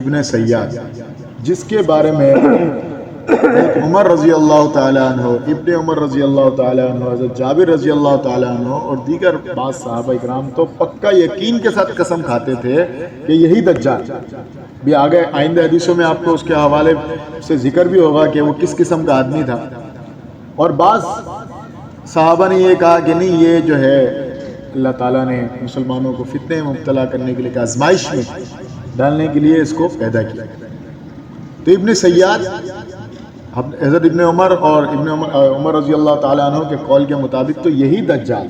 ابن سیاد، جس کے بارے میں عمر رضی اللہ تعالیٰ عنہ، ابن عمر رضی اللہ تعالیٰ عنہ، حضرت جابر رضی اللہ تعالیٰ عنہ اور دیگر بعض صحابہ اکرام تو پکا یقین کے ساتھ قسم کھاتے تھے کہ یہی دجال بھی آگے آئندہ حدیثوں میں آپ کو اس کے حوالے سے ذکر بھی ہوگا کہ وہ کس قسم کا آدمی تھا۔ اور بعض صحابہ نے یہ کہا کہ نہیں، یہ جو ہے اللہ تعالیٰ نے مسلمانوں کو فتنے میں مبتلا کرنے کے لیے، آزمائش میں ڈالنے کے لیے اس کو پیدا کیا۔ تو ابن سیاد حضرت ابن عمر اور عمر رضی اللہ تعالیٰ عنہ کے قول کے مطابق تو یہی دجال،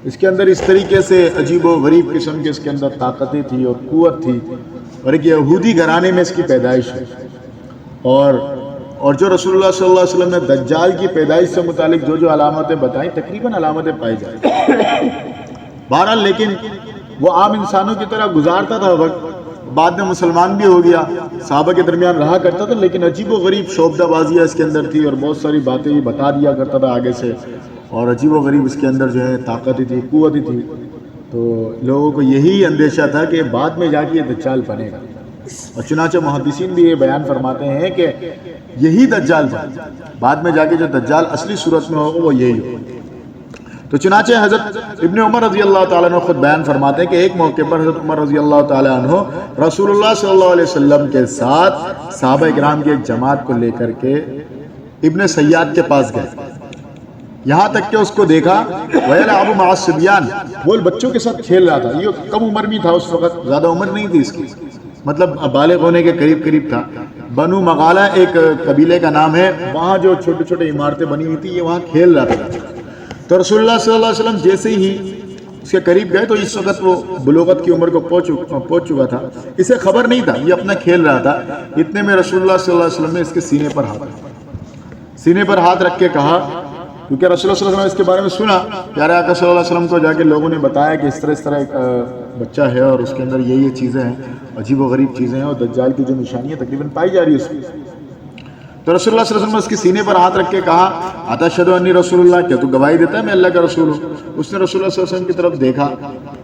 اس کے اندر اس طریقے سے عجیب و غریب قسم کے اس کے اندر طاقتیں تھی اور قوت تھی، اور ایک یہودی گھرانے میں اس کی پیدائش ہے۔ اور جو رسول اللہ صلی اللہ علیہ وسلم نے دجال کی پیدائش سے متعلق جو علامتیں بتائیں، تقریباً علامتیں پائی جائیں۔ بہرحال لیکن وہ عام انسانوں کی طرح گزارتا تھا وقت، بعد میں مسلمان بھی ہو گیا، صحابہ کے درمیان رہا کرتا تھا، لیکن عجیب و غریب شعبدہ بازیاں اس کے اندر تھی اور بہت ساری باتیں یہ بتا دیا کرتا تھا آگے سے، اور عجیب و غریب اس کے اندر جو ہے طاقت تھی، قوت تھی۔ تو لوگوں کو یہی اندیشہ تھا کہ بعد میں جا کے یہ دجال بنے گا، اور چنانچہ محدثین بھی یہ بیان فرماتے ہیں کہ یہی دجال تھا، بعد میں جا کے جو دجال اصلی صورت میں ہوگا وہ یہی ہوگا۔ تو چنانچہ حضرت ابن عمر رضی اللہ تعالیٰ عنہ خود بیان فرماتے ہیں کہ ایک موقع پر حضرت عمر رضی اللہ تعالیٰ عنہ رسول اللہ صلی اللہ علیہ وسلم کے ساتھ صحابہ اکرام کی ایک جماعت کو لے کر کے ابن سیاد کے پاس گئے، یہاں تک کہ اس کو دیکھا وَيَلْعَبُ مَعَ الصِّبْيَانِ، وہ بچوں کے ساتھ کھیل رہا تھا۔ یہ کم عمر میں تھا اس وقت، زیادہ عمر نہیں تھی اس کی، مطلب بالغ ہونے کے قریب تھا۔ بنو مغالہ ایک قبیلے کا نام ہے، وہاں جو چھوٹے چھوٹے عمارتیں بنی ہوئی تھی، یہ وہاں کھیل رہا تھا۔ تو رسول اللہ صلی اللہ علیہ وسلم جیسے ہی اس کے قریب گئے تو اس وقت وہ بلوغت کی عمر کو پہنچ چکا تھا، اسے خبر نہیں تھا، یہ اپنا کھیل رہا تھا۔ اتنے میں رسول اللہ صلی اللہ علیہ وسلم نے اس کے سینے پر ہاتھ رکھ کے کہا، کیونکہ رسول اللہ صلی اللہ علیہ وسلم نے اس کے بارے میں سنا، پیارے آقا صلی اللہ علیہ وسلم کو جا کے لوگوں نے بتایا کہ اس طرح ایک بچہ ہے اور اس کے اندر یہ چیزیں ہیں، عجیب و غریب چیزیں ہیں، اور دجال کی جو نشانیاں تقریباً پائی جا رہی ہے اس میں۔ تو رسول اللہ صلی اللہ علیہ وسلم نے اس کے سینے پر ہاتھ رکھ کے کہا، اتشہد انی رسول اللہ، کیا تو گواہی دیتا ہے میں اللہ کا رسول ہوں؟ اس نے رسول اللہ صلی اللہ علیہ وسلم کی طرف دیکھا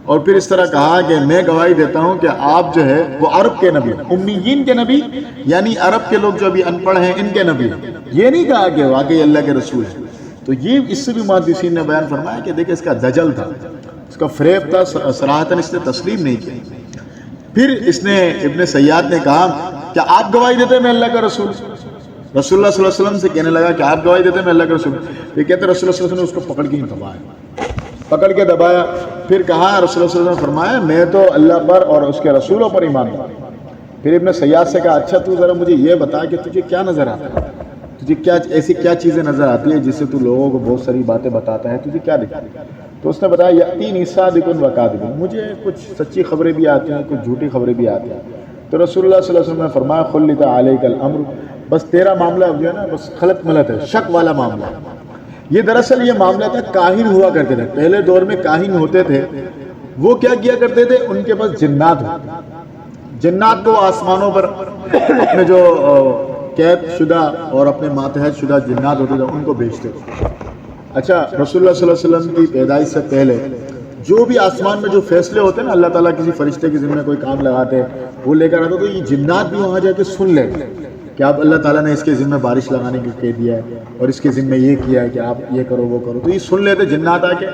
اور پھر اس طرح کہا کہ میں گواہی دیتا ہوں کہ آپ جو ہے وہ عرب کے نبی، امیین کے نبی، یعنی عرب کے لوگ جو ابھی ان پڑھ ہیں ان کے نبی۔ یہ نہیں کہا کہ واقعی اللہ کے رسول ہے۔ تو یہ اس سے بھی محدثین نے بیان فرمایا کہ دیکھیں اس کا دجل تھا، اس کا فریب تھا، صراحتاً اس نے تسلیم نہیں کیا۔ پھر اس نے ابن سیاد نے کہا، کیا آپ گواہی دیتے ہیں میں اللہ کا رسول؟ رسول اللہ صلی اللہ علیہ وسلم سے کہنے لگا کہ آپ گواہی دیتے ہیں میں اللہ کا رسول۔ یہ کہتے ہیں رسول اللہ صلی اللہ علیہ وسلم نے اس کو پکڑ کے دبایا، پھر کہا رسول اللہ صلی اللہ علیہ وسلم نے فرمایا میں تو اللہ پر اور اس کے رسولوں پر ایمان لاتا ہوں۔ پھر ابن سیاد سے کہا، اچھا تو ذرا مجھے یہ بتا کہ تجھے کیا نظر آتا ہے، تجھے ایسی کیا چیزیں نظر آتی ہیں جس سے تو لوگوں کو بہت ساری باتیں بتاتا ہے، تجھے کیا دکھتا ہے؟ تو اس نے بتایا، یأتینی صادق و کاذب، مجھے کچھ سچی خبریں بھی آتی ہیں، کچھ جھوٹی خبریں بھی آتی ہیں۔ تو رسول اللہ صلی اللہ علیہ وسلم نے فرمایا، خلط علیک الامر، بس تیرا معاملہ جو ہے نا بس خلط ملط ہے، شک والا معاملہ ہے۔ یہ دراصل یہ معاملہ تھا، کاہن ہوا کرتے تھے پہلے دور میں، کاہن ہوتے تھے، وہ کیا کیا کرتے تھے، ان کے پاس جنات ہوتے، جنات کو آسمانوں پر اپنے جو قید شدہ اور اپنے ماتحت شدہ جنات ہوتے تھے ان کو بھیجتے تھے۔ اچھا، رسول اللہ صلی اللہ علیہ وسلم کی پیدائش سے پہلے جو بھی آسمان میں جو فیصلے ہوتے ہیں نا، اللہ تعالیٰ کسی فرشتے کے ذمہ کوئی کام لگاتے وہ لے کر آتے، تو یہ جنات بھی وہاں جا کے سن لیتے کہ اب اللہ تعالیٰ نے اس کے ذمہ بارش لگانے کی کہہ دیا ہے اور اس کے ذمہ یہ کیا ہے کہ آپ یہ کرو وہ کرو، تو یہ سن لیتے جنات آ کے،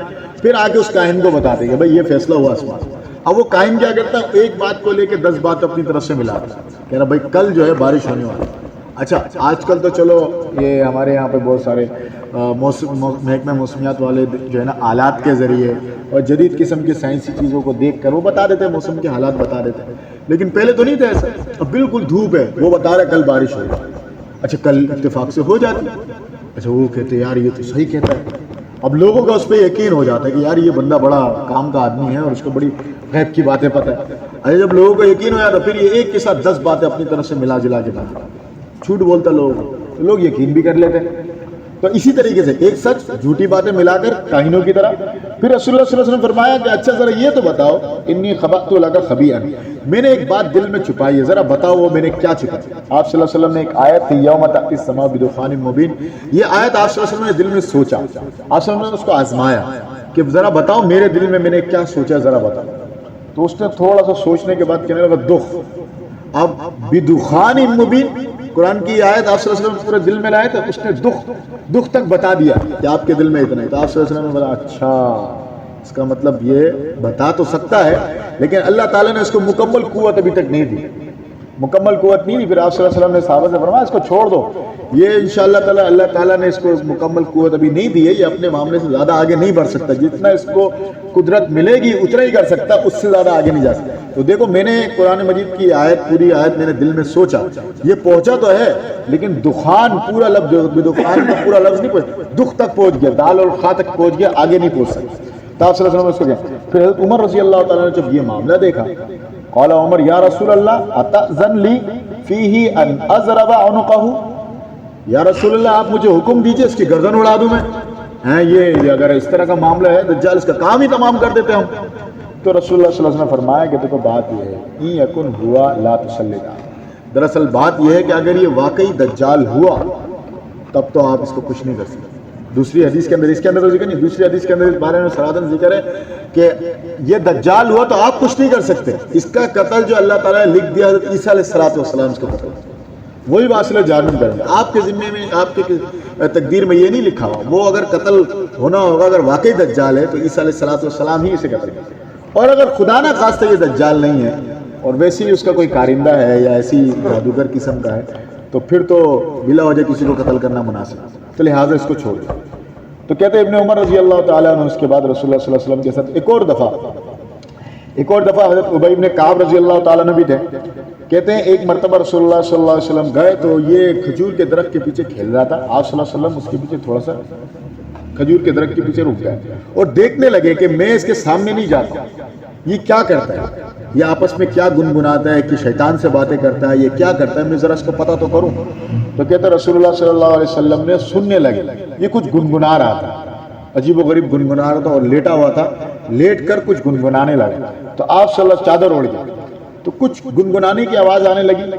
پھر آ کے اس کاہن کو بتاتے کہ بھائی یہ فیصلہ ہوا آسمان۔ اب وہ کاہن کیا کرتا ہے، ایک بات کو لے کے 10 بات اپنی طرف سے ملاتا، کہہ رہا بھائی کل جو ہے بارش ہونے والی۔ اچھا، آج کل تو چلو یہ ہمارے یہاں پہ بہت سارے محکمہ موسمیات والے جو ہے نا آلات کے ذریعے اور جدید قسم کی سائنسی چیزوں کو دیکھ کر وہ بتا دیتے ہیں، موسم کے حالات بتا دیتے ہیں، لیکن پہلے تو نہیں تھا ایسا۔ اب بالکل دھوپ ہے، وہ بتا رہا ہے کل بارش ہوگی، اچھا کل اتفاق سے ہو جاتی ہے، اچھا وہ کہتے ہیں یار یہ تو صحیح کہتا ہے، اب لوگوں کا اس پہ یقین ہو جاتا ہے کہ یار یہ بندہ بڑا کام کا آدمی ہے اور اس کو بڑی غیب کی باتیں پتہ ہے۔ اچھا جب لوگوں کو یقین ہو جاتا پھر یہ ایک کے ساتھ 10 باتیں اپنی طرف سے ملا جلا کے بتاتا، جھوٹ بولتا لوگ یقین بھی کر لیتے ہیں۔ تو اسی طریقے سے ایک سچ جھوٹی باتیں ملا کر کاہنوں کی طرح۔ پھر رسول اللہ صلی اللہ علیہ وسلم نے فرمایا کہ اچھا ذرا یہ تو بتاؤ، انی خبأت لک خبیئا، میں نے ایک بات دل میں چھپائی ہے، ذرا بتاؤ وہ میں نے کیا چھپائی۔ آپ صلی اللہ علیہ وسلم نے ایک آیت تھی، یوم تأتی السماء بدخان مبین، یہ آیت آپ صلی اللہ علیہ وسلم نے دل میں سوچا، آپ صلی اللہ علیہ وسلم نے اس کو آزمایا کہ ذرا بتاؤ میرے دل میں نے کیا سوچا، ذرا بتاؤ۔ تو اس نے تھوڑا سا سوچنے کے بعد کہنے لگا دخ، اب بدخان مبین، قرآن کی آیت آپ صلی اللہ علیہ وسلم پورے دل میں لائے تو اس نے دکھ تک بتا دیا کہ آپ کے دل میں اتنا ہے. تو آپ صلی اللہ علیہ وسلم نے بولا اچھا اس کا مطلب یہ بتا تو سکتا ہے لیکن اللہ تعالیٰ نے اس کو مکمل قوت ابھی تک نہیں دی، مکمل قوت نہیں دی. پھر آپ صلی اللہ علیہ وسلم نے صحابہ سے فرمایا اس کو چھوڑ دو، یہ انشاءاللہ تعالیٰ اللہ تعالیٰ نے اس کو مکمل قوت ابھی نہیں دی ہے، یہ اپنے معاملے سے زیادہ آگے نہیں بڑھ سکتا، جتنا اس کو قدرت ملے گی اتنا ہی کر سکتا، اس سے زیادہ آگے نہیں جا سکتا. تو دیکھو میں نے قرآن مجید کی آیت، پوری آیت میں نے دل میں سوچا، یہ پہنچا تو ہے لیکن دخان پورا لفظ، دخان کا پورا لفظ نہیں پہنچا، دکھ تک پہنچ گیا، دال اور خا تک پہنچ گیا، آگے نہیں پہنچ سکتا. تو آپ صلی اللہ علیہ وسلم اس کو کیا. پھر حضرت عمر رضی اللہ تعالیٰ نے جب یہ معاملہ دیکھا، قال عمر یا رسول اللہ اتأذن لی فیہ ان اضرب عنقہ، یا رسول اللہ آپ مجھے حکم دیجئے اس کی گردن اڑا دوں میں. ہیں یہ اگر اس طرح کا معاملہ ہے دجال اس کا کام ہی تمام کر دیتے ہم. تو رسول اللہ صلی اللہ علیہ وسلم نے فرمایا کہ دیکھو بات یہ ہے ان یکن ہوا لا تسلط، دراصل بات یہ ہے کہ اگر یہ واقعی دجال ہوا تب تو آپ اس کو کچھ نہیں کر سکتے. دوسری حدیث کے اندر، اس کے اندر تو ذکر نہیں، دوسری حدیث کے اندر اس بارے میں سرادن ذکر ہے کہ یہ دجال ہوا تو آپ کچھ نہیں کر سکتے. اس کا قتل جو اللہ تعالیٰ نے لکھ دیا حضرت عیسیٰ علیہ السلام اس کو قتل، وہی واصل جہنم کریں گے. آپ کے ذمے میں، آپ کے تقدیر میں یہ نہیں لکھا ہوا. وہ اگر قتل ہونا ہوگا، اگر واقعی دجال ہے تو عیسیٰ علیہ السلام ہی اسے قتل کریں گے. اور اگر خدا نہ خواستہ یہ دجال نہیں ہے اور ویسے ہی اس کا کوئی کارندہ ہے یا ایسی جادوگر قسم کا ہے تو پھر تو بلا وجہ کسی کو قتل کرنا مناسب ہے، تو لہٰذا اس کو چھوڑ دیں. تو کہتے ہیں ابن عمر رضی اللہ تعالیٰ عنہ اس کے بعد رسول اللہ صلی اللہ علیہ وسلم کے ساتھ ایک اور دفعہ حضرت ابی بن کعب رضی اللہ تعالیٰ عنہ بھی تھے. کہتے ہیں ایک مرتبہ رسول اللہ صلی اللہ علیہ وسلم گئے تو یہ کھجور کے درخت کے پیچھے کھیل رہا تھا. آپ صلی اللہ علیہ وسلم اس کے پیچھے تھوڑا سا کھجور کے درخت کے پیچھے رک گئے اور دیکھنے لگے کہ میں اس کے سامنے نہیں جاتا، یہ کیا کرتا ہے، یہ آپس میں کیا گنگناتا ہے کہ شیطان سے باتیں کرتا ہے، یہ کیا کرتا ہے، میں ذرا اس کو پتہ تو کروں. تو کہتے ہیں رسول اللہ صلی اللہ علیہ وسلم نے سننے لگے، یہ کچھ گنگنا رہا تھا، عجیب و غریب گنگنا رہا تھا اور لیٹا ہوا تھا، لیٹ کر کچھ گنگنانے لگا. تو آپ صلی اللہ چادر اوڑھ گئے تو کچھ گنگنانے کی آواز آنے لگی.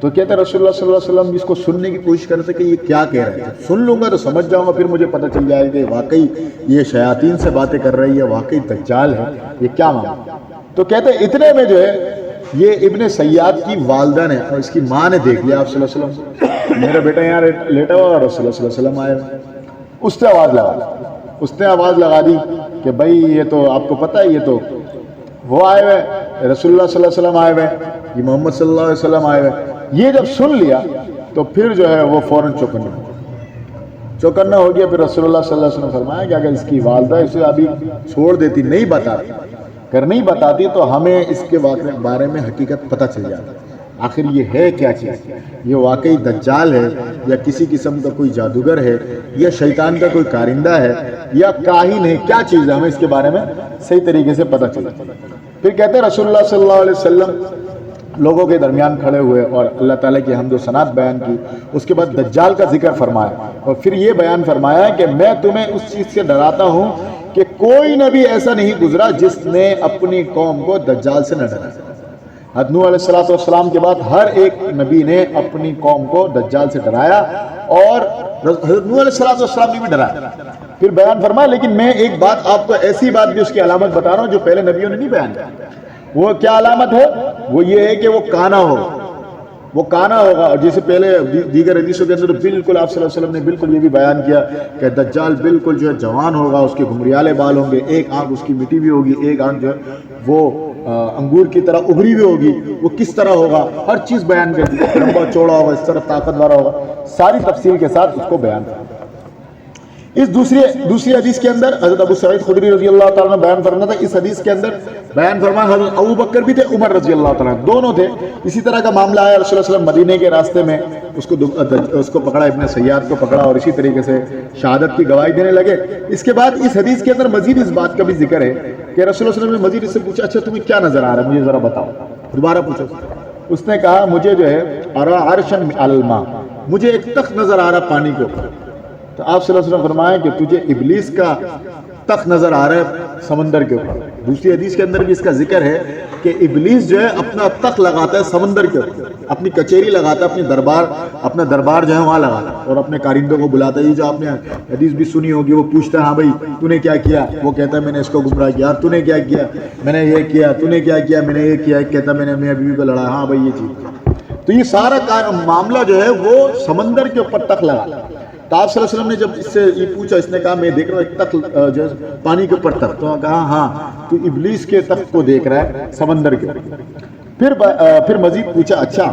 تو کہتے ہیں رسول اللہ صلی اللہ علیہ وسلم اس کو سننے کی کوشش کرتے کہ یہ کیا کہہ رہے ہیں. سن لوں گا تو سمجھ جاؤں گا، پھر مجھے پتہ چل جائے گا کہ واقعی یہ شیاطین سے باتیں کر رہی ہے، واقعی دجال ہے، یہ کیا معاملہ. تو کہتے ہیں اتنے میں جو ہے یہ ابن سیاد کی والدہ نے اور اس کی ماں نے دیکھ لیا آپ صلی اللہ علیہ وسلم، میرا بیٹا یہاں لیٹا ہوا اور رسول اللہ صلی اللہ علیہ وسلم آئے. اس نے آواز لگا دی کہ بھائی یہ تو آپ کو پتہ ہے، یہ تو وہ آئے ہوئے، رسول اللہ صلی اللہ علیہ وسلم آئے ہوئے، یہ محمد صلی اللہ علیہ وسلم آئے ہوئے. یہ جب سن لیا تو پھر جو ہے وہ فوراً چوکنا ہو گیا. پھر رسول اللہ صلی اللہ علیہ وسلم فرمایا کہ اگر اس کی والدہ اسے ابھی چھوڑ دیتی، نہیں بتاتی، اگر نہیں بتاتی تو ہمیں اس کے بارے میں حقیقت پتہ چل جاتا، آخر یہ ہے کیا چیز، یہ واقعی دجال ہے یا کسی قسم کا کوئی جادوگر ہے یا شیطان کا کوئی کارندہ ہے یا کاہن ہے، کیا چیز ہے، ہمیں اس کے بارے میں صحیح طریقے سے پتہ چلا. پھر کہتے ہیں رسول اللہ صلی اللہ علیہ وسلم لوگوں کے درمیان کھڑے ہوئے اور اللہ تعالیٰ کی حمد و ثناء بیان کی. اس کے بعد دجال کا ذکر فرمایا اور پھر یہ بیان فرمایا کہ میں تمہیں اس چیز سے ڈراتا ہوں کہ کوئی نبی ایسا نہیں گزرا جس نے اپنی قوم کو دجال سے نہ ڈرایا. حضرت نوح علیہ السلام کے بعد ہر ایک نبی نے اپنی قوم کو دجال سے ڈرایا اور حضرت نوح علیہ السلام نے بھی ڈرایا. پھر بیان فرمایا لیکن میں ایک بات آپ کو ایسی بات بھی اس کی علامت بتا رہا ہوں جو پہلے نبیوں نے نہیں بیان کی. وہ کیا علامت ہے؟ وہ یہ ہے کہ وہ کانا ہوگا. اور جیسے پہلے دیگر حدیثوں کے اندر بالکل آپ صلی اللہ علیہ وسلم نے بالکل یہ بھی بیان کیا کہ دجال بالکل جو ہے جوان ہوگا، اس کے گھمریالے بال ہوں گے، ایک آنکھ اس کی مٹی ہوئی ہوگی، ایک آنکھ جو ہے وہ انگور کی طرح ابھری ہوئی ہوگی. وہ کس طرح ہوگا ہر چیز بیان کر دی، لمبا چوڑا ہوگا، اس طرح طاقتور ہوگا، ساری تفصیل کے ساتھ اس کو بیان کر. اس دوسری حدیث کے اندر حضرت ابو سعید خدری رضی اللہ تعالیٰ نے بیان فرمایا تھا. اس حدیث کے اندر بیان فرمایا حضرت ابو بکر بھی تھے، عمر رضی اللہ تعالیٰ دونوں تھے. اسی طرح کا معاملہ آیا، رسول اللہ صلی اللہ علیہ وسلم مدینے کے راستے میں اس کو پکڑا، ابن سیاد کو پکڑا اور اسی طریقے سے شہادت کی گواہی دینے لگے. اس کے بعد اس حدیث کے اندر مزید اس بات کا بھی ذکر ہے کہ رسول اللہ صلی اللہ علیہ وسلم نے مزید اس سے پوچھا اچھا تمہیں کیا نظر آ رہا ہے، مجھے ذرا بتاؤ. دوبارہ پوچھو. اس نے کہا مجھے جو ہے ارا عرشن علی الماء، مجھے ایک تخت نظر آ رہا پانی کے اوپر. تو آپ صلی اللہ علیہ وسلم فرمایا کہ تجھے ابلیس کا تخت نظر آ رہا ہے سمندر کے اوپر. دوسری حدیث کے اندر بھی اس کا ذکر ہے کہ ابلیس جو ہے اپنا تخت لگاتا ہے سمندر کے اوپر, اپنی کچہری لگاتا ہے, اپنا دربار جو ہے وہاں لگاتا ہے, اور اپنے کارندوں کو بلاتا ہے. یہ جو آپ نے حدیث بھی سنی ہوگی, وہ پوچھتا ہے ہاں بھائی تو نے کیا کیا, وہ کہتا ہے میں نے اس کو گمراہ کیا. تو نے کیا کیا, میں نے یہ کیا. تو نے کیا کیا, میں نے یہ کیا. کہتا میں نے میاں بیوی کو لڑایا. ہاں بھائی یہ چیز. تو یہ سارا معاملہ جو ہے وہ سمندر کے اوپر تخت لگا. تو آپ صلی اللہ علیہ وسلم نے جب اس سے یہ پوچھا, اس نے کہا میں دیکھ رہا ہوں ایک تخت جو ہے پانی کے اوپر تخت. تو کہا ہاں تو ابلیس کے تخت کو دیکھ رہا ہے سمندر کے اوپر. پھر مزید پوچھا اچھا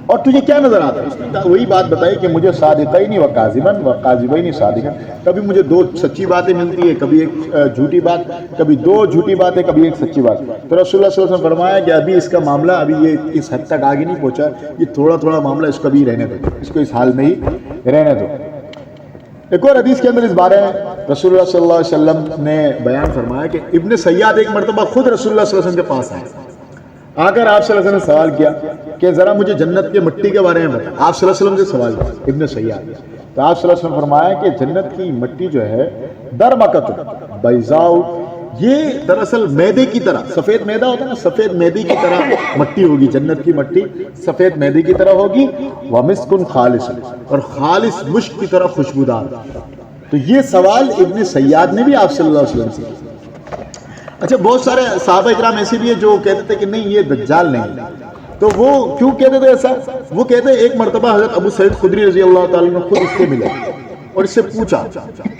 اور تجھے کیا نظر آتا ہے. اس نے کہا وہی بات بتائی کہ مجھے صادقین و کاذبن و کاذبین صادقن. کبھی مجھے دو سچی باتیں ملتی ہے, کبھی ایک جھوٹی بات, کبھی دو جھوٹی باتیں, کبھی ایک سچی بات. تو رسول اللہ صلی اللہ علیہ وسلم فرمایا کہ ابھی اس کا معاملہ ابھی یہ اس حد تک آگے نہیں پہنچا, یہ تھوڑا تھوڑا معاملہ اس کو بھی رہنے دو, اس کو اس حال میں ہی رہنے دو. ایک اور حدیث کے اندر اس بارے میں رسول اللہ صلی اللہ علیہ وسلم نے بیان فرمایا کہ ابن سیاد ایک مرتبہ خود رسول اللہ صلی اللہ علیہ وسلم کے پاس آئے. آ کر آپ صلی اللہ علیہ وسلم نے سوال کیا کہ ذرا مجھے جنت کے مٹی کے بارے میں بتا. آپ صلی اللہ علیہ وسلم سے سوال کیا ابن سیاد. تو آپ صلی اللہ علیہ وسلم فرمایا کہ جنت کی مٹی جو ہے درمکت بیضاء, یہ دراصل میدے کی طرح, سفید میدا ہوتا ہے نا, سفید میدے کی طرح مٹی ہوگی. جنت کی مٹی سفید میدے کی طرح ہوگی. ومسک خالص, اور خالص مشک کی طرح خوشبودار. تو یہ سوال ابن سیاد نے بھی آپ صلی اللہ علیہ وسلم سے کیا. اچھا بہت سارے صحابہ اکرام ایسے بھی ہیں جو کہتے تھے کہ نہیں یہ دجال نہیں. تو وہ کیوں کہتے تھے ایسا؟ وہ کہتے ہیں ایک مرتبہ حضرت ابو سعید خدری رضی اللہ تعالیٰ عنہ خود اس سے ملے اور اس سے پوچھا.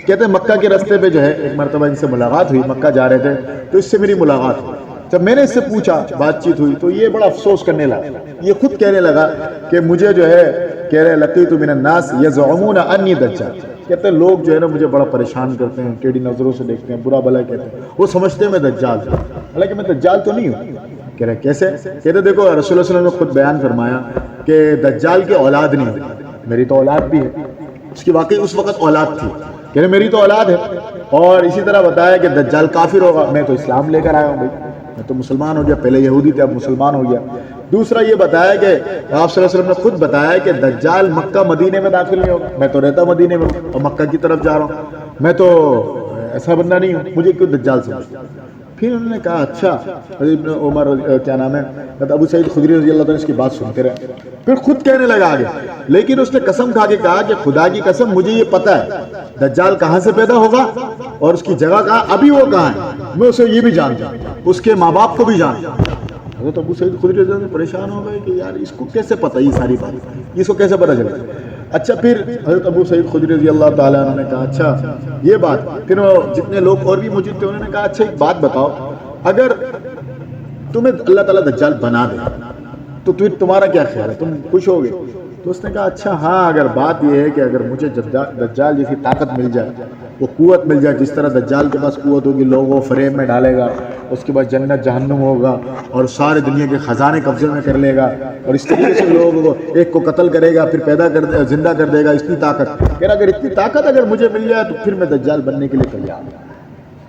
کہتے ہیں مکہ کے راستے پہ جو ہے ایک مرتبہ ان سے ملاقات ہوئی, مکہ جا رہے تھے تو اس سے میری ملاقات ہوئی. جب میں نے اس سے پوچھا, بات چیت ہوئی, تو یہ بڑا افسوس کرنے لگا. یہ خود کہنے لگا کہ مجھے جو ہے کہہ رہے لقیت من الناس یزعمون انی دجال. کہتے ہیں لوگ جو ہے نا مجھے بڑا پریشان کرتے ہیں, ٹیڑھی نظروں سے دیکھتے ہیں, برا بھلا کہتے ہیں. وہ سمجھتے ہیں میں دجال ہوں, حالانکہ میں دجال تو نہیں ہوں. کہہ رہے کیسے؟ کہتے دیکھو رسول اللہ صلی اللہ علیہ وسلم نے خود بیان فرمایا کہ دجال کی اولاد نہیں ہے. میری تو اولاد بھی ہے. اس کی واقعی اس وقت اولاد تھی. کہہ رہے میری تو اولاد ہے. اور اسی طرح بتایا کہ دجال کافر ہوگا. میں تو اسلام لے کر آیا ہوں بھائی, میں تو مسلمان ہو گیا, پہلے یہودی تھے اب مسلمان ہو گیا. دوسرا یہ بتایا کہ آپ صلی اللہ علیہ وسلم نے خود بتایا کہ دجال مکہ مدینے میں داخل نہیں ہوگا. میں تو رہتا مدینے میں اور مکہ کی طرف جا رہا ہوں, میں تو ایسا بندہ نہیں ہوں, مجھے کیوں دجال سمجھتے. پھر انہوں نے کہا اچھا. ابن عمر کیا نام ہے, ابو سعید خدری رضی اللہ تعالیٰ اس کی بات سنتے رہے. پھر خود کہنے لگا آگے, لیکن اس نے قسم کھا کے کہا کہ خدا کی قسم مجھے یہ پتا ہے دجال کہاں سے پیدا ہوگا اور اس کی جگہ کہاں, ابھی وہ کہاں ہے, میں اسے یہ بھی جانتا ہوں, اس کے ماں باپ کو بھی جانتا ہوں. حضرت ابو سعید خدری رضی اللہ عنہ پریشان ہو گئے کہ یار اس کو کیسے پتہ یہ ساری بات, اس کو کیسے پتہ چلا. اچھا پھر حضرت ابو سعید خدری رضی اللہ تعالیٰ عنہ نے کہا اچھا یہ بات. پھر جتنے لوگ اور بھی موجود تھے انہوں نے کہا اچھا ایک بات بتاؤ, اگر تمہیں اللہ تعالیٰ دجال بنا دے تو تمہارا کیا خیال ہے, تم خوش ہوگے؟ تو اس نے کہا اچھا ہاں, اگر بات یہ ہے کہ اگر مجھے دجال جیسی طاقت مل جائے, وہ قوت مل جائے, جس طرح دجال کے پاس قوت ہوگی, لوگوں فریم میں ڈالے گا, اس کے بعد جنت جہنم ہوگا اور سارے دنیا کے خزانے قبضے میں کر لے گا, اور اس طریقے سے لوگوں کو ایک کو قتل کرے گا پھر زندہ کر دے گا, اتنی طاقت. کہ اگر اتنی طاقت اگر مجھے مل جائے تو پھر میں دجال بننے کے لیے تیار ہوں.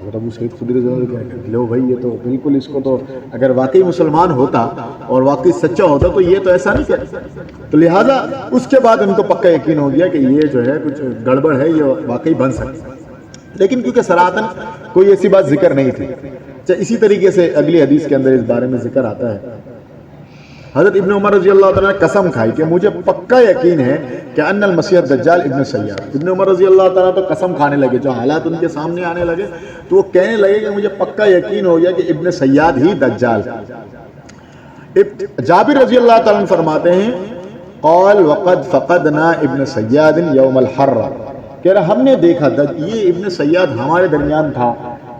ابو سعید خدری رضی اللہ عنہ لو بھائی یہ تو بالکل, اس کو تو اگر واقعی مسلمان ہوتا اور واقعی سچا ہوتا تو یہ تو ایسا نہیں کرتا. تو لہٰذا اس کے بعد ان کو پکا یقین ہو گیا کہ یہ جو ہے کچھ گڑبڑ ہے, یہ واقعی بن سکتا. لیکن کیونکہ صراحتاً کوئی ایسی بات ذکر نہیں تھی. اسی طریقے سے اگلی حدیث کے اندر اس بارے میں ذکر آتا ہے, حضرت ابن عمر رضی اللہ تعالیٰ نے قسم کھائی کہ مجھے پکا یقین ہے کہ ان المسیح الدجال ابن سیاد. ابن عمر رضی اللہ تعالیٰ تو قسم کھانے لگے, جو حالات ان کے سامنے آنے لگے تو وہ کہنے لگے کہ مجھے پکا یقین ہو گیا کہ ابن سیاد ہی دجال. جابر رضی اللہ تعالیٰ عنہ فرماتے ہیں قال وقد فقدنا ابن سیاد یوم الحرہ, کہہ رہا ہم نے دیکھا یہ ابن سیاد ہمارے درمیان تھا,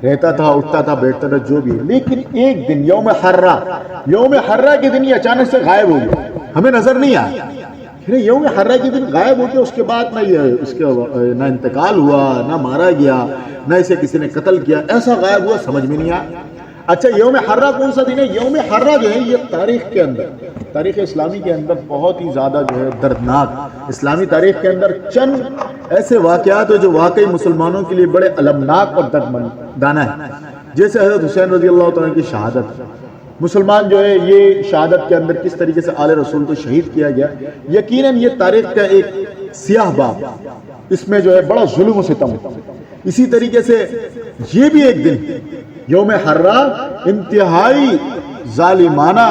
رہتا تھا, اٹھتا تھا, بیٹھتا تھا, جو بھی, لیکن ایک دن یوم حرہ کے دن یہ اچانک سے غائب ہو گیا, ہمیں نظر نہیں آیا. یوم حرہ کے دن غائب ہو گیا, اس کے بعد نہ یہ اس کے نہ انتقال ہوا, نہ مارا گیا, نہ اسے کسی نے قتل کیا, ایسا غائب ہوا سمجھ میں نہیں آیا. اچھا یوم حرہ کون سا دن ہے؟ یوم حرہ جو ہے یہ تاریخ کے اندر, تاریخ اسلامی کے اندر بہت ہی زیادہ جو ہے دردناک, اسلامی تاریخ کے اندر چند ایسے واقعات ہیں جو واقعی مسلمانوں کے لیے بڑے المناک اور دردمندانہ ہیں. جیسے حضرت حسین رضی اللہ تعالیٰ کی شہادت, مسلمان جو ہے یہ شہادت کے اندر کس طریقے سے آل رسول کو شہید کیا گیا, یقیناً یہ تاریخ کا ایک سیاہ باب, اس میں جو ہے بڑا ظلم و ستم. اسی طریقے سے یہ بھی ایک دن یوم حرہ انتہائی ظالمانہ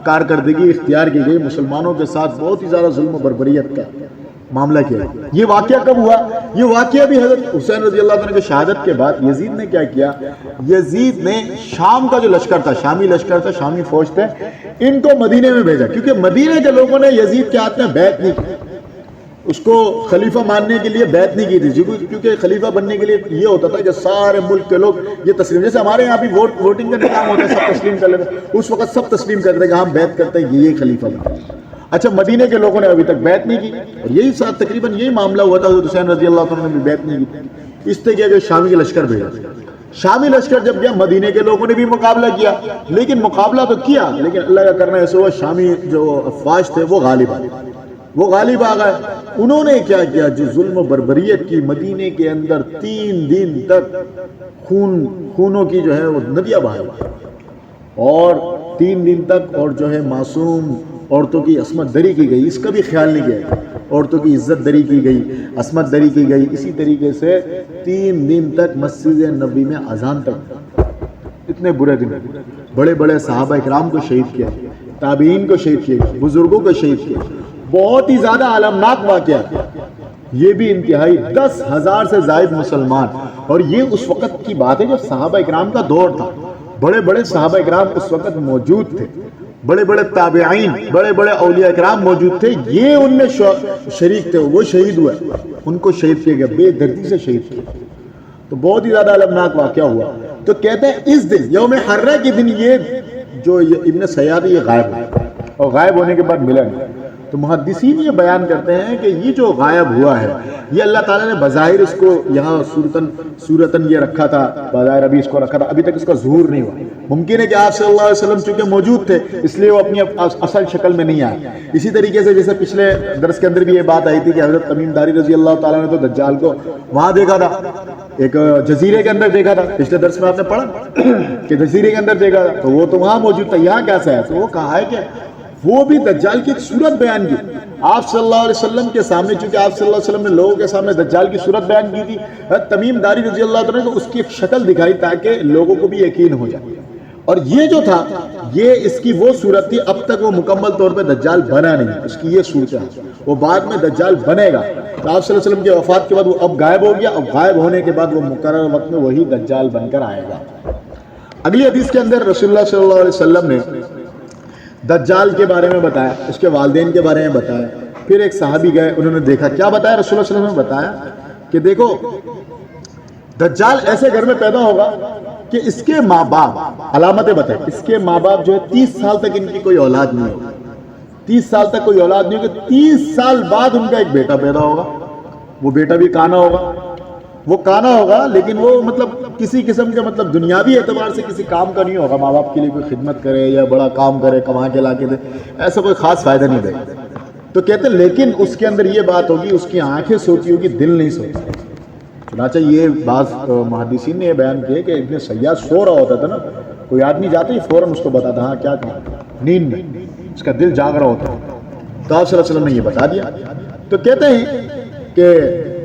کارکردگی اختیار کی گئی، مسلمانوں کے ساتھ بہت ہی زیادہ ظلم و بربریت کا معاملہ کیا۔ یہ واقعہ کب ہوا؟ یہ واقعہ بھی حضرت حسین رضی اللہ عنہ کی شہادت کے بعد یزید نے کیا کیا، یزید نے شام کا جو لشکر تھا، شامی لشکر تھا، شامی فوج تھے، ان کو مدینے میں بھیجا، کیونکہ مدینے کے لوگوں نے یزید کے ہاتھ میں بیعت نہیں کی، اس کو خلیفہ ماننے کے لیے بیعت نہیں کی تھی، کیونکہ خلیفہ بننے کے لیے یہ ہوتا تھا کہ سارے ملک کے لوگ یہ تسلیم، جیسے ہمارے یہاں بھی ووٹنگ کا نظام ہوتا ہے، سب تسلیم کر لیتے، اس وقت سب تسلیم کرتے کہ ہم بیعت کرتے ہیں یہ خلیفہ بنا۔ اچھا، مدینے کے لوگوں نے ابھی تک بیعت نہیں کی، اور یہی ساتھ تقریباً یہی معاملہ ہوا تھا، حضرت حسین رضی اللہ عنہ نے بھی بیعت نہیں کی، اس طرح کہ شامی کے لشکر بھیجا۔ شامی لشکر جب گیا، مدینے کے لوگوں نے بھی مقابلہ کیا، لیکن مقابلہ تو کیا، لیکن اللہ کا کرنا ایسا ہوا شامی جو افواج تھے وہ غالب آ گئے۔ انہوں نے کیا کیا، جو ظلم و بربریت کی، مدینے کے اندر 3 دن تک خونوں کی جو ہے وہ ندیاں بہائی، اور 3 دن تک، اور جو ہے معصوم عورتوں کی عصمت دری کی گئی، اس کا بھی خیال نہیں کیا، عورتوں کی عزت دری کی گئی، عصمت دری کی گئی۔ اسی طریقے سے 3 دن تک مسجد نبی میں اذان تک، اتنے برے دن، بڑے بڑے صحابہ اکرام کو شہید کیا، تابعین کو شہید کیا، بزرگوں کو شہید کیا، بہت ہی زیادہ المناک واقعہ۔ یہ بھی انتہائی 10,000 سے زائد مسلمان، اور یہ اس وقت کی بات ہے جب صحابہ اکرام کا دور تھا، بڑے بڑے صحابہ اکرام اس وقت موجود تھے، بڑے بڑے تابعین، بڑے بڑے اولیاء اکرام موجود تھے، یہ ان میں شریک تھے، وہ شہید ہوئے، ان کو شہید کیا گیا، بے دردی سے شہید کیا، تو بہت ہی زیادہ المناک واقعہ ہوا۔ تو کہتے ہیں اس دن یوم حرہ کے دن یہ جو ابن سیاد یہ غائب ہوا، اور غائب ہونے کے بعد ملا نہیں۔ تو محدثین یہ بیان کرتے ہیں کہ یہ جو غائب ہوا ہے، یہ اللہ تعالیٰ نے بظاہر اس کو یہاں صورتاً یہ رکھا تھا، بظاہر ابھی اس کو رکھا تھا، ابھی تک اس کا ظہور نہیں ہوا۔ ممکن ہے کہ آپ صلی اللہ علیہ وسلم چونکہ موجود تھے اس لیے وہ اپنی اصل شکل میں نہیں آئے۔ اسی طریقے سے جیسے پچھلے درس کے اندر بھی یہ بات آئی تھی کہ حضرت تمیم داری رضی اللہ تعالیٰ نے تو دجال کو وہاں دیکھا تھا، ایک جزیرے کے اندر دیکھا تھا، پچھلے درس میں آپ نے پڑھا کہ جزیرے کے اندر دیکھا تھا، تو وہ تو وہاں موجود تھا، یہاں کیسا ہے؟ تو وہ کہا ہے کہ وہ بھی دجال کی ایک صورت بیان کی آپ صلی اللہ علیہ وسلم کے سامنے، چونکہ آپ صلی اللہ علیہ وسلم نے لوگوں کے سامنے دجال کی صورت بیان کی تھی، تمیم داری رضی اللہ عنہ نے اس کی ایک شکل دکھائی تاکہ لوگوں کو بھی یقین ہو جائے، اور یہ جو تھا یہ اس کی وہ صورت تھی، اب تک وہ مکمل طور پہ دجال بنا نہیں، اس کی یہ صورت ہے، وہ بعد میں دجال بنے گا۔ تو آپ صلی اللہ علیہ وسلم کی وفات کے بعد وہ اب غائب ہو گیا، اب غائب ہونے کے بعد وہ مقرر وقت میں وہی دجال بن کر آئے گا۔ اگلی حدیث کے اندر رسول اللہ صلی اللہ علیہ وسلم نے دجال کے بارے میں بتایا، اس کے والدین کے بارے میں بتایا۔ پھر ایک صحابی گئے، انہوں نے دیکھا، کیا بتایا رسول اللہ صلی اللہ علیہ وسلم نے بتایا کہ دیکھو دجال ایسے گھر میں پیدا ہوگا کہ اس کے ماں باپ، علامتیں بتائیں، اس کے ماں باپ جو ہے 30 سال تک ان کی کوئی اولاد نہیں ہوگی، 30 سال تک کوئی اولاد نہیں ہوگی، 30 سال بعد ان کا ایک بیٹا پیدا ہوگا، وہ بیٹا بھی کانا ہوگا، وہ کانا ہوگا لیکن وہ مطلب کسی قسم کے مطلب دنیاوی اعتبار سے کسی کام کا نہیں ہوگا، ماں باپ کے لیے کوئی خدمت کرے یا بڑا کام کرے، کما کے لا کے دے، ایسا کوئی خاص فائدہ نہیں دے گا۔ تو کہتے ہیں لیکن اس کے اندر یہ بات ہوگی، اس کی آنکھیں سوتی ہوگی، دل نہیں سوتا۔ چنانچہ یہ بعض محدثین نے یہ بیان کیا کہ ابن سیاد سو رہا ہوتا تھا نا، کوئی آدمی جاتا ہی فوراً اس کو بتاتا ہاں کیا کہا، نیند میں اس کا دل جاگ رہا ہوتا، تو آپ صلی اللہ علیہ وسلم نے یہ بتا دیا۔ تو کہتے ہیں کہ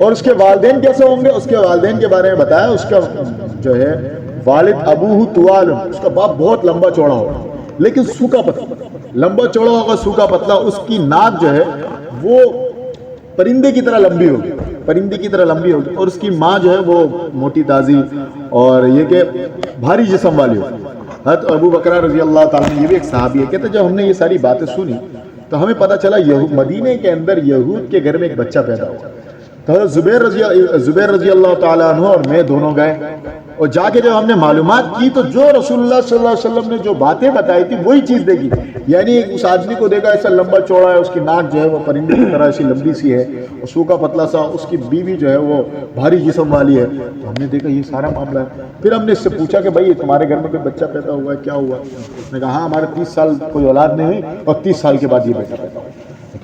اور اس کے والدین کیسے ہوں گے، اس کے والدین کے بارے میں بتایا، اس کا جو ہے والد ابوہ طوال، اس کا باپ بہت لمبا چوڑا ہوگا لیکن سوکھا پتلا، لمبا چوڑا ہوگا سوکھا پتلا، اس کی ناک جو ہے وہ پرندے کی طرح لمبی ہوگی، پرندے کی طرح لمبی ہوگی، اور اس کی ماں جو ہے وہ موٹی تازی اور یہ کہ بھاری جسم والی ہوگی۔ حضرت ابو بکر رضی اللہ تعالیٰ عنہ، یہ بھی ایک صحابی ہے، کہتے جب ہم نے یہ ساری باتیں سنی تو ہمیں پتہ چلا مدینے کے اندر یہود کے گھر میں ایک بچہ پیدا ہوا۔ تو حضرت زبیر رضی اللہ تعالیٰ عنہ اور میں دونوں گئے، اور جا کے جب ہم نے معلومات کی تو جو رسول اللہ صلی اللہ علیہ وسلم نے جو باتیں بتائی تھی وہی چیز دیکھی، یعنی اس آدمی کو دیکھا ایسا لمبا چوڑا ہے، اس کی ناک جو ہے وہ پرندے کی طرح ایسی لمبی سی ہے، اور سوکھا پتلا سا، اس کی بیوی جو ہے وہ بھاری جسم والی ہے۔ تو ہم نے دیکھا یہ سارا معاملہ ہے۔ پھر ہم نے اس سے پوچھا کہ بھائی تمہارے گھر میں کوئی بچہ پیدا ہوا ہے، کیا ہوا؟ اس نے کہا ہاں ہمارے 30 سال کوئی اولاد نہیں ہوئی اور 30 سال کے بعد یہ بیٹا پیدا ہوا۔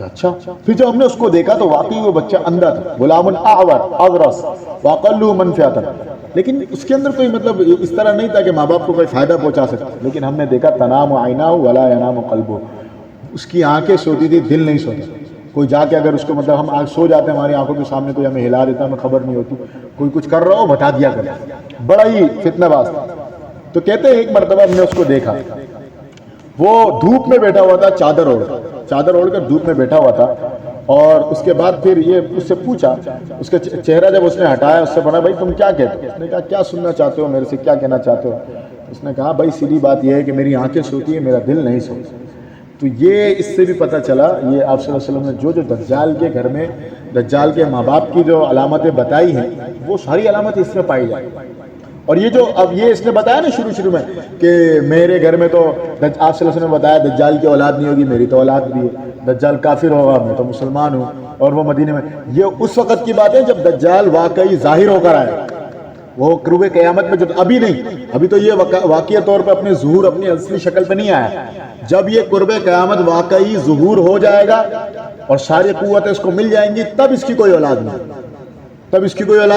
اچھا، پھر جب ہم نے اس کو دیکھا تو واقعی وہ بچہ اندھا تھا، غلام اعور اغرس واقلہ منفعۃ، لیکن اس کے اندر کوئی مطلب اس طرح نہیں تھا کہ ماں باپ کو کوئی فائدہ پہنچا سکتا، لیکن ہم نے دیکھا تنام عیناہ ولا ینام قلبہ، اس کی آنکھیں سوتی تھی، دل نہیں سوتا۔ کوئی جا کے اگر اس کو مطلب ہم آج سو جاتے ہیں ہماری آنکھوں کے سامنے کوئی ہمیں ہلا دیتا ہمیں خبر نہیں ہوتی, کوئی کچھ کر رہا ہو بتا دیا کرتا, بڑا ہی فتنہ باز تھا. تو کہتے ہیں ایک مرتبہ ہم نے اس کو دیکھا, وہ دھوپ میں بیٹھا ہوا تھا, چادر اوڑھ کر دھوپ میں بیٹھا ہوا تھا. اور اس کے بعد پھر یہ اس سے پوچھا, اس کا چہرہ جب اس نے ہٹایا, اس سے بولا بھائی تم کیا کہتے ہو؟ اس نے کہا کیا سننا چاہتے ہو میرے سے, کیا کہنا چاہتے ہو؟ اس نے کہا بھائی سیدھی بات یہ ہے کہ میری آنکھیں سوتی ہیں, میرا دل نہیں سوتا. تو یہ اس سے بھی پتہ چلا, یہ آپ صلی اللہ علیہ وسلم نے جو دجال کے گھر میں دجال کے ماں باپ کی جو علامتیں بتائی ہیں وہ ساری علامتیں اس میں پائی جائیں. اور یہ جو اب یہ اس نے بتایا نا شروع میں کہ میرے گھر میں تو آپ صلی اللہ علیہ وسلم نے بتایا دجال کی اولاد نہیں ہوگی, میری تو اولاد بھی ہے, دجال کافر ہوگا, میں تو مسلمان ہوں, اور وہ مدینے میں. یہ اس وقت کی بات ہے جب دجال واقعی ظاہر ہو کر آئے, وہ قرب قیامت میں, جو ابھی نہیں, ابھی تو یہ واقعی طور پہ اپنے ظہور اپنی اصلی شکل پہ نہیں آیا. جب یہ قرب قیامت واقعی ظہور ہو جائے گا اور ساری قوتیں اس کو مل جائیں گی, تب اس کی کوئی اولاد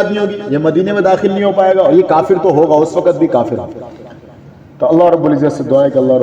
نہیں ہوگی, یہ مدینے میں داخل نہیں ہو پائے گا, اور یہ کافر تو ہوگا, اس وقت بھی کافر ہوگا. تو اللہ رب العزت سے دعا ہے کہ اللہ